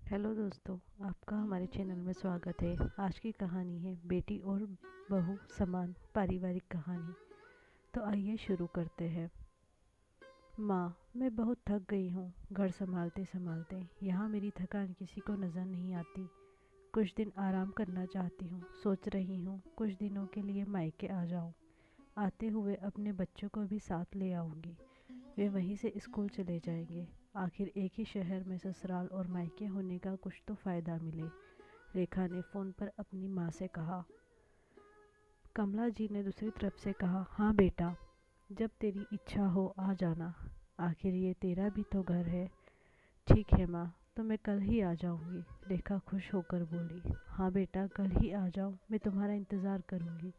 Hello दोस्तों, आपका हमारे चैनल में स्वागत है। आज की कहानी है बेटी और बहू समान पारिवारिक कहानी। तो आइए शुरू करते हैं। माँ, मैं बहुत थक गई हूँ घर संभालते संभालते। यहाँ मेरी थकान किसी को नज़र नहीं आती। कुछ दिन आराम करना चाहती हूँ। सोच रही हूँ कुछ दिनों के लिए मायके आ जाऊँ। आते हुए अपने बच्चों को भी साथ ले आऊँगी। वे वहीं से स्कूल चले जाएंगे। आखिर एक ही शहर में ससुराल और मायके होने का कुछ तो फ़ायदा मिले। रेखा ने फ़ोन पर अपनी माँ से कहा। कमला जी ने दूसरी तरफ से कहा, हाँ बेटा, जब तेरी इच्छा हो आ जाना। आखिर ये तेरा भी तो घर है। ठीक है माँ, तो मैं कल ही आ जाऊँगी। रेखा खुश होकर बोली, हाँ बेटा, कल ही आ जाओ, मैं तुम्हारा इंतज़ार करूँगी।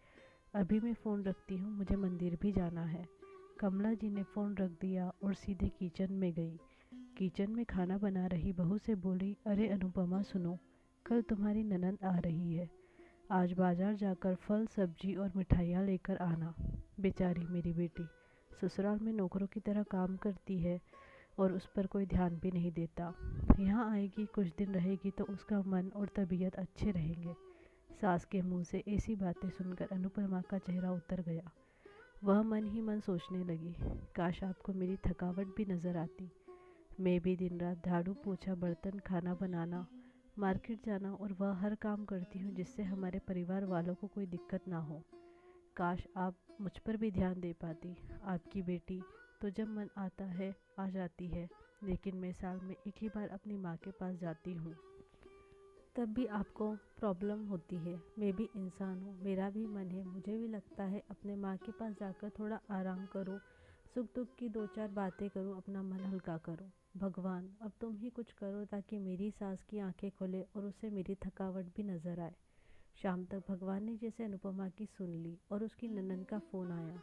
अभी मैं फ़ोन रखती हूँ, मुझे मंदिर भी जाना है। कमला जी ने फ़ोन रख दिया और सीधे किचन में गई। किचन में खाना बना रही बहू से बोली, अरे अनुपमा सुनो, कल तुम्हारी ननद आ रही है। आज बाजार जाकर फल सब्जी और मिठाइयाँ लेकर आना। बेचारी मेरी बेटी ससुराल में नौकरों की तरह काम करती है और उस पर कोई ध्यान भी नहीं देता। यहाँ आएगी, कुछ दिन रहेगी तो उसका मन और तबीयत अच्छे रहेंगे। सास के मुंह से ऐसी बातें सुनकर अनुपमा का चेहरा उतर गया। वह मन ही मन सोचने लगी, काश आपको मेरी थकावट भी नजर आती। मैं भी दिन रात झाड़ू पोछा बर्तन खाना बनाना मार्केट जाना और वह हर काम करती हूँ जिससे हमारे परिवार वालों को कोई दिक्कत ना हो। काश आप मुझ पर भी ध्यान दे पाती। आपकी बेटी तो जब मन आता है आ जाती है, लेकिन मैं साल में एक ही बार अपनी माँ के पास जाती हूँ। तब भी आपको प्रॉब्लम होती है। मैं भी इंसान हूँ, मेरा भी मन है, मुझे भी लगता है अपने माँ के पास जाकर थोड़ा आराम करूँ, सुख दुख की दो चार बातें करूँ, अपना मन हल्का करूँ। भगवान, अब तुम ही कुछ करो ताकि मेरी सास की आंखें खोले और उसे मेरी थकावट भी नज़र आए। शाम तक भगवान ने जैसे अनुपमा की सुन ली और उसकी ननन का फ़ोन आया।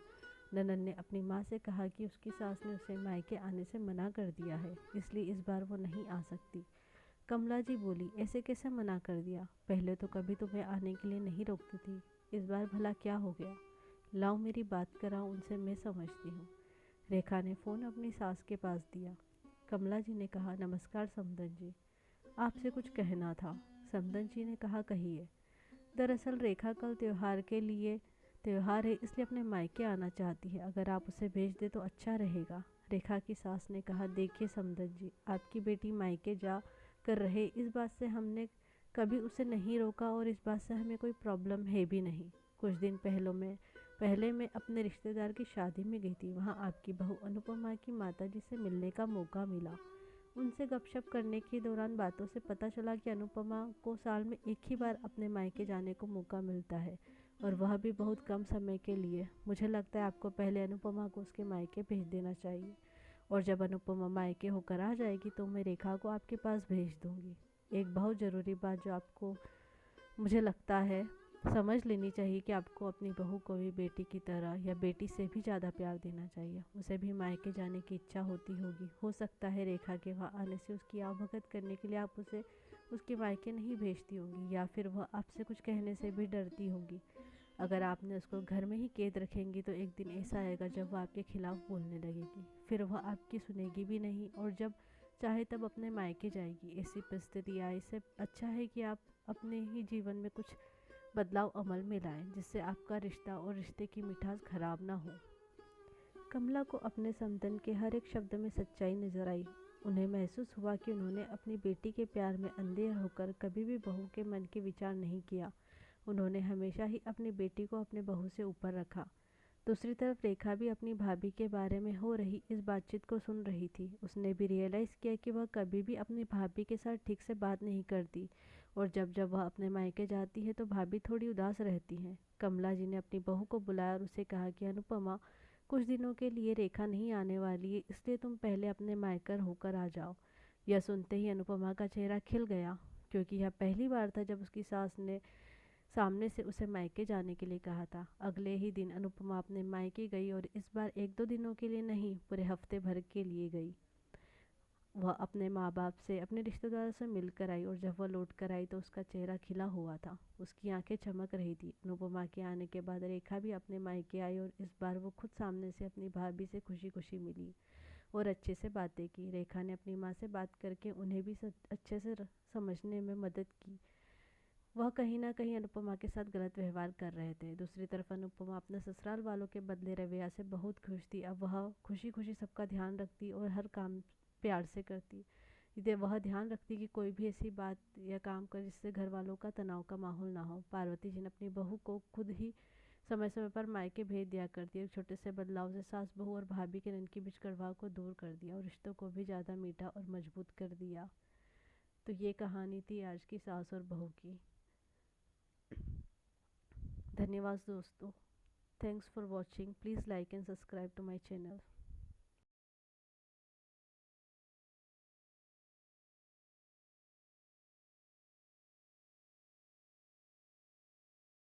ननन ने अपनी माँ से कहा कि उसकी सास ने उसे मायके आने से मना कर दिया है, इसलिए इस बार वो नहीं आ सकती। कमला जी बोली, ऐसे कैसे मना कर दिया? पहले तो कभी तुम्हें आने के लिए नहीं रोकती थी, इस बार भला क्या हो गया? लाओ मेरी बात कराओ उनसे, मैं समझती हूँ। रेखा ने फ़ोन अपनी सास के पास दिया। कमला जी ने कहा, नमस्कार समदन जी, आपसे कुछ कहना था। समदन जी ने कहा, कहिए। दरअसल रेखा कल त्योहार है, इसलिए अपने मायके आना चाहती है। अगर आप उसे भेज दे तो अच्छा रहेगा। रेखा की सास ने कहा, देखिए समदन जी, आपकी बेटी मायके जा कर रहे, इस बात से हमने कभी उसे नहीं रोका और इस बात से हमें कोई प्रॉब्लम है भी नहीं। कुछ दिन पहले मैं अपने रिश्तेदार की शादी में गई थी। वहाँ आपकी बहू अनुपमा की माताजी से मिलने का मौका मिला। उनसे गपशप करने के दौरान बातों से पता चला कि अनुपमा को साल में एक ही बार अपने मायके जाने को मौका मिलता है, और वह भी बहुत कम समय के लिए। मुझे लगता है आपको पहले अनुपमा को उसके मायके भेज देना चाहिए, और जब अनुपमा मायके होकर आ जाएगी तो मैं रेखा को आपके पास भेज दूंगी। एक बहुत ज़रूरी बात जो आपको, मुझे लगता है, समझ लेनी चाहिए कि आपको अपनी बहू को भी बेटी की तरह या बेटी से भी ज़्यादा प्यार देना चाहिए। उसे भी मायके जाने की इच्छा होती होगी। हो सकता है रेखा के वहाँ आने से उसकी आवभगत करने के लिए आप उसे उसके मायके नहीं भेजती होंगी, या फिर वह आपसे कुछ कहने से भी डरती होगी। अगर आपने उसको घर में ही कैद रखेंगी तो एक दिन ऐसा आएगा जब वह आपके खिलाफ बोलने लगेगी, फिर वह आपकी सुनेगी भी नहीं और जब चाहे तब अपने मायके जाएगी। ऐसी परिस्थिति आए, इससे अच्छा है कि आप अपने ही जीवन में कुछ बदलाव अमल में लाएं, जिससे आपका रिश्ता और रिश्ते की मिठास खराब ना हो। कमला को अपने समधन के हर एक शब्द में सच्चाई नजर आई। उन्हें महसूस हुआ कि उन्होंने अपनी बेटी के प्यार में अंधे होकर कभी भी बहू के मन के विचार नहीं किया। उन्होंने हमेशा ही अपनी बेटी को अपने बहू से ऊपर रखा। दूसरी तरफ रेखा भी अपनी भाभी के बारे में हो रही इस बातचीत को सुन रही थी। उसने भी रियलाइज़ किया कि वह कभी भी अपनी भाभी के साथ ठीक से बात नहीं करती, और जब जब वह अपने मायके जाती है तो भाभी थोड़ी उदास रहती हैं। कमला जी ने अपनी बहू को बुलाया और उसे कहा कि अनुपमा, कुछ दिनों के लिए रेखा नहीं आने वाली है, इसलिए तुम पहले अपने मायकर होकर आ जाओ। यह सुनते ही अनुपमा का चेहरा खिल गया, क्योंकि यह पहली बार था जब उसकी सास ने सामने से उसे मायके जाने के लिए कहा था। अगले ही दिन अनुपमा अपने मायके गई, और इस बार एक दो दिनों के लिए नहीं, पूरे हफ्ते भर के लिए गई। वह अपने माँ बाप से, अपने रिश्तेदारों से मिलकर आई, और जब वह लौट कर आई तो उसका चेहरा खिला हुआ था। उसकी आंखें चमक रही थी। अनुपमा के आने के बाद रेखा भी अपने मायके आई, और इस बार वो खुद सामने से अपनी भाभी से खुशी खुशी मिली। और अच्छे से बातें की। रेखा ने अपनी माँ से बात करके उन्हें भी अच्छे से समझने में मदद की। वह कहीं ना कहीं अनुपमा के साथ गलत व्यवहार कर रहे थे। दूसरी तरफ अनुपमा अपने ससुराल वालों के बदले रवैया से बहुत खुश थी। अब वह खुशी खुशी सबका ध्यान रखती और हर काम प्यार से करती। इधर वह ध्यान रखती कि कोई भी ऐसी बात या काम कर जिससे घर वालों का तनाव का माहौल ना हो। पार्वती जी ने अपनी बहू को खुद ही समय समय पर मायके भेज दिया करती है। छोटे से बदलाव से सास बहू और भाभी के मन के बीच कड़वाहट को दूर कर दिया और रिश्तों को भी ज़्यादा मीठा और मजबूत कर दिया। तो ये कहानी थी आज की सास और बहू की। धन्यवाद दोस्तों। Thanks for watching. Please like and subscribe to my channel.